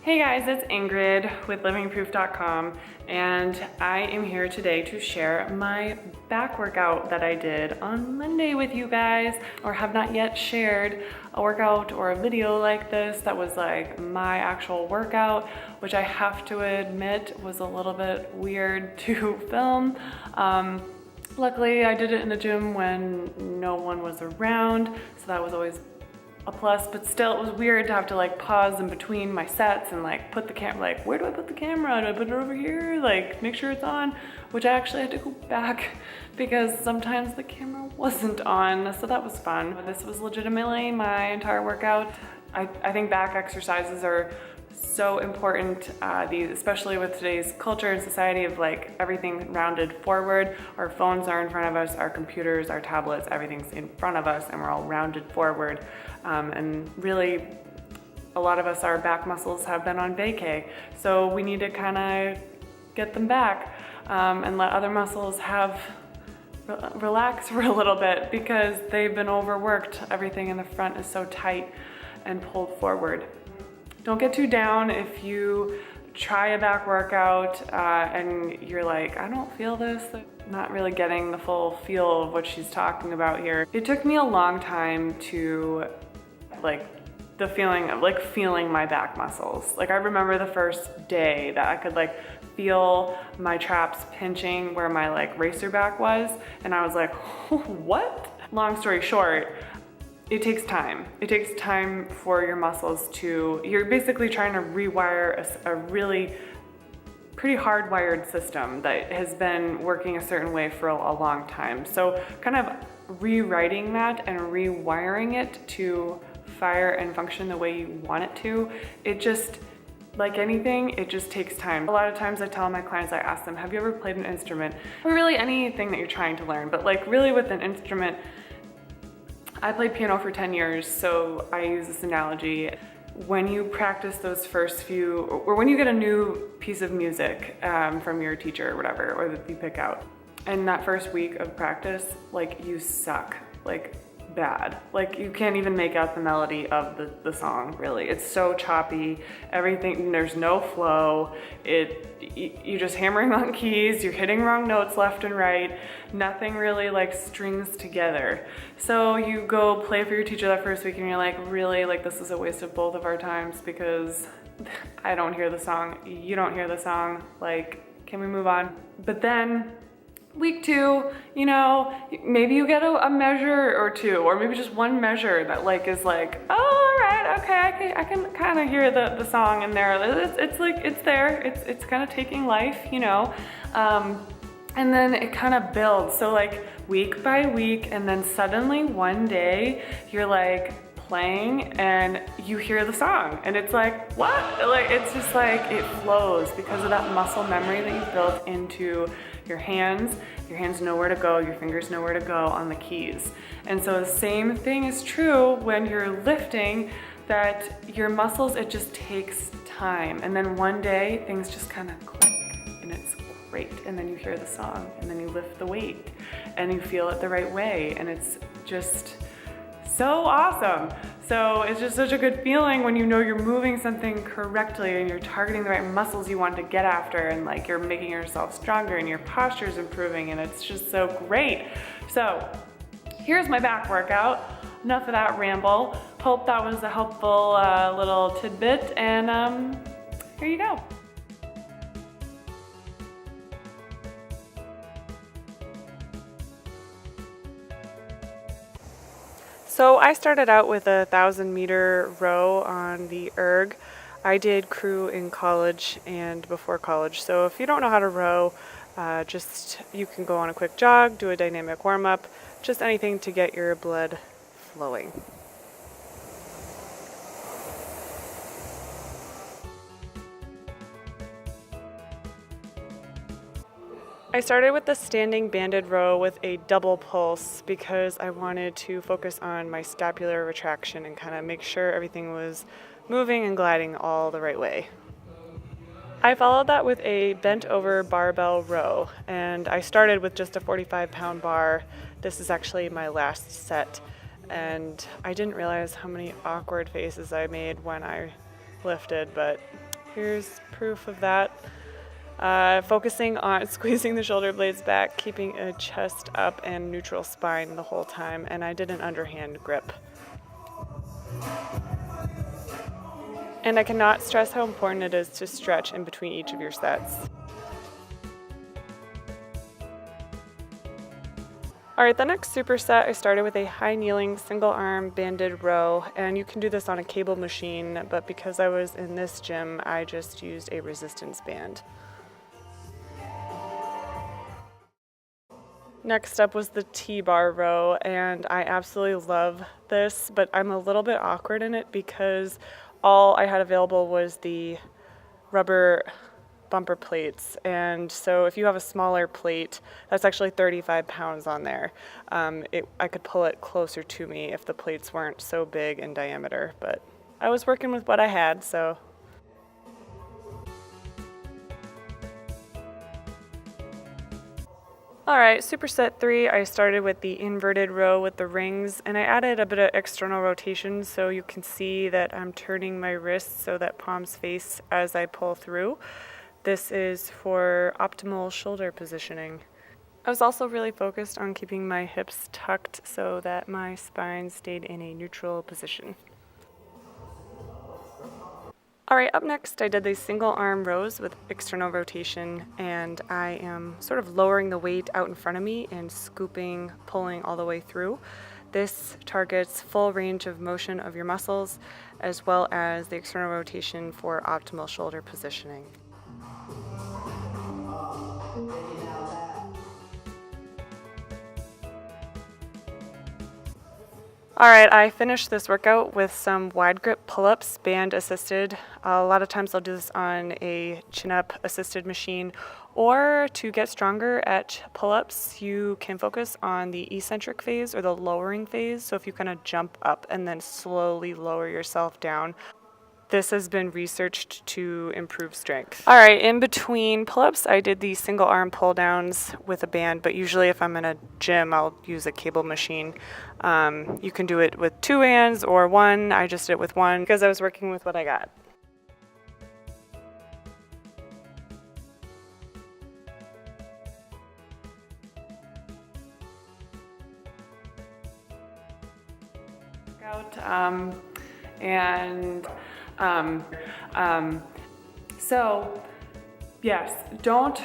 Hey guys, it's Ingrid with livingproof.com, and I am here today to share my back workout that I did on Monday with you guys, or have not yet shared a workout or a video like this that was like my actual workout, which I have to admit was a little bit weird to film. Luckily I did it in the gym when no one was around, so that was always a plus, but still it was weird to have to like pause in between my sets and like put the camera, like where do I put the camera? Do I put it over here? Like make sure it's on, which I actually had to go back because sometimes the camera wasn't on, so that was fun. This was legitimately my entire workout. I think back exercises are so important, especially with today's culture and society of like everything rounded forward. Our phones are in front of us, our computers, our tablets, everything's in front of us and we're all rounded forward. And really, a lot of us, our back muscles have been on vacay. So we need to kind of get them back and let other muscles relax for a little bit because they've been overworked. Everything in the front is so tight and pulled forward. Don't get too down if you try a back workout and you're like, I don't feel this. Not really getting the full feel of what she's talking about here. It took me a long time to the feeling of like feeling my back muscles. Like I remember the first day that I could like feel my traps pinching where my like racer back was. And I was like, what? Long story short, it takes time. It takes time for your muscles you're basically trying to rewire a really pretty hardwired system that has been working a certain way for a long time. So kind of rewriting that and rewiring it to fire and function the way you want it to, it just, like anything, it just takes time. A lot of times I tell my clients, I ask them, have you ever played an instrument? Or really anything that you're trying to learn, but like really with an instrument, I played piano for 10 years, so I use this analogy. When you practice those first few, or when you get a new piece of music from your teacher or whatever, or that you pick out, and that first week of practice, like you suck, like bad. Like you can't even make out the melody of the song, really. It's so choppy, everything, there's no flow. You're just hammering on keys, you're hitting wrong notes left and right, nothing really like strings together. So you go play for your teacher that first week and you're like, really, like this is a waste of both of our times because I don't hear the song, you don't hear the song, like can we move on? But then week two, you know, maybe you get a measure or two, or maybe just one measure that like is like, oh, all right, okay, I can kind of hear the song in there. It's like, it's there, it's kind of taking life, you know, and then it kind of builds. So like week by week, and then suddenly one day you're like playing and you hear the song and it's like, what? Like, it's just like, it flows because of that muscle memory that you've built into your hands. Your hands know where to go, your fingers know where to go on the keys. And so the same thing is true when you're lifting, that your muscles, it just takes time. And then one day things just kind of click and it's great. And then you hear the song and then you lift the weight and you feel it the right way. And it's just so awesome. So it's just such a good feeling when you know you're moving something correctly and you're targeting the right muscles you want to get after, and like you're making yourself stronger and your posture's improving, and it's just so great. So here's my back workout. Enough of that ramble. Hope that was a helpful little tidbit, and here you go. So I started out with a 1,000-meter row on the erg. I did crew in college and before college. So if you don't know how to row, you can go on a quick jog, do a dynamic warm-up, just anything to get your blood flowing. I started with the standing banded row with a double pulse because I wanted to focus on my scapular retraction and kind of make sure everything was moving and gliding all the right way. I followed that with a bent over barbell row, and I started with just a 45-pound bar. This is actually my last set, and I didn't realize how many awkward faces I made when I lifted, but here's proof of that. Focusing on squeezing the shoulder blades back, keeping a chest up and neutral spine the whole time, and I did an underhand grip. And I cannot stress how important it is to stretch in between each of your sets. All right, the next superset, I started with a high kneeling single arm banded row, and you can do this on a cable machine, but because I was in this gym, I just used a resistance band. Next up was the T-bar row, and I absolutely love this, but I'm a little bit awkward in it because all I had available was the rubber bumper plates, and so if you have a smaller plate, that's actually 35 pounds on there. I could pull it closer to me if the plates weren't so big in diameter, but I was working with what I had, so. All right, superset 3, I started with the inverted row with the rings, and I added a bit of external rotation so you can see that I'm turning my wrists so that palms face as I pull through. This is for optimal shoulder positioning. I was also really focused on keeping my hips tucked so that my spine stayed in a neutral position. All right, up next I did these single arm rows with external rotation, and I am sort of lowering the weight out in front of me and scooping, pulling all the way through. This targets full range of motion of your muscles as well as the external rotation for optimal shoulder positioning. All right, I finished this workout with some wide grip pull-ups, band assisted. A lot of times I'll do this on a chin-up assisted machine, or to get stronger at pull-ups, you can focus on the eccentric phase or the lowering phase. So if you kind of jump up and then slowly lower yourself down. This has been researched to improve strength. All right, in between pull-ups, I did these single arm pull downs with a band, but usually if I'm in a gym, I'll use a cable machine. You can do it with 2 hands or 1. I just did it with 1 because I was working with what I got. So yes, don't